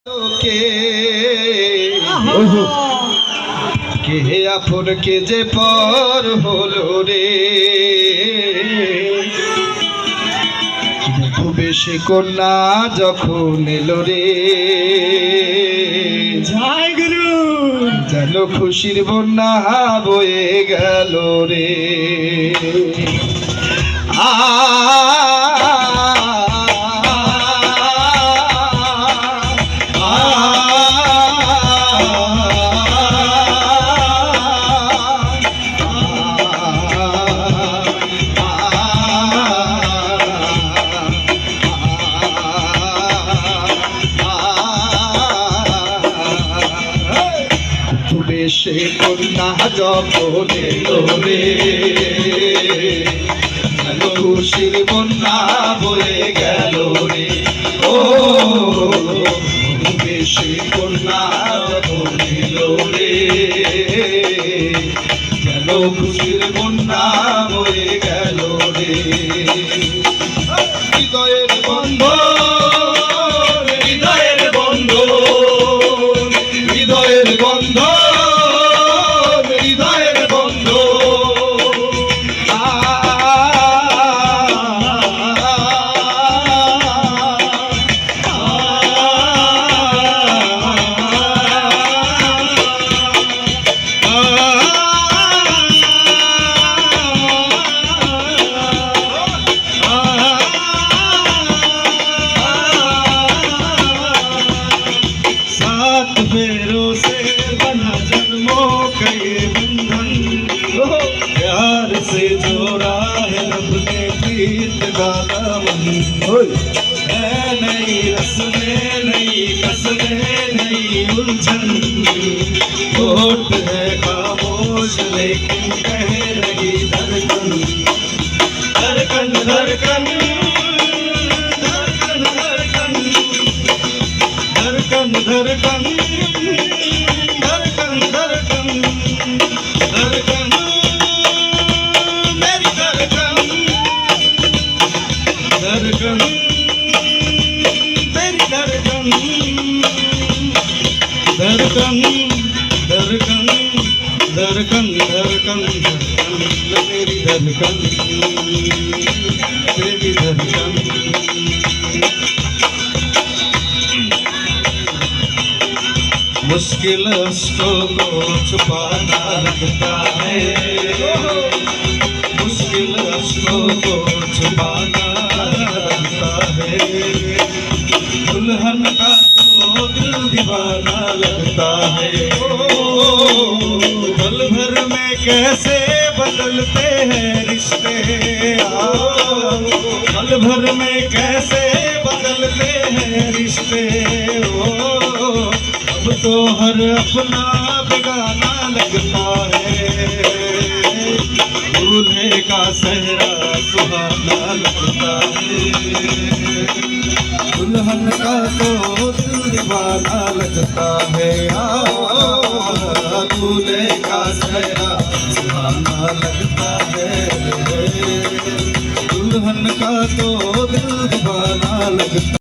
কে আপন কে যে পর হলো রে, বেশি কন্যা যখন এলো রে, জয় গুরু যেন খুশির বন্যা বয়ে গেল রে। বেশে কন্যা যখন এলো রে, খুশির বন্যা বয়ে গেল রে। ও বেশে কন্যা যখন এলো রে, গেল খুশির বন্যা বয়ে গেল রে। হৃদয়ের বন্ধ, হৃদয়ের বন্ধ, হৃদয়ের বন্ধ, फेरों से बना जन्मों का ये बंधन, प्यार से जोड़ा है रब ने प्रीत का दामन। है नई रस्में, नई कसमें, नई उलझन, होठ है खामोश लेकिन कह रही धड़कन, धड़कन धड़कन धड़कन धड़कन धड़कन धड़कन धड़कन धड़कन मेरी धड़कन धड़कन मेरी धड़कन धड़कन धड़कन धड़कन धड़कन मेरी धड़कन मेरी धड़कन। मुश्किल अश्कों को छुपाना लगता है, मुश्किल अश्कों को छुपाना लगता है, दुल्हन का तो दिल दीवाना लगता है। पल भर में कैसे बदलते हैं रिश्ते, पल भर में कैसे बदलते हैं रिश्ते। अब तो हर अपना बेगाना लगता है, दूल्हे का सेहरा सुहाना लगता है, दुल्हन का तो दिल दीवाना लगता है। दूल्हे का सेहरा सुहाना लगता है, दुल्हन का तो दिल दीवाना लगता है।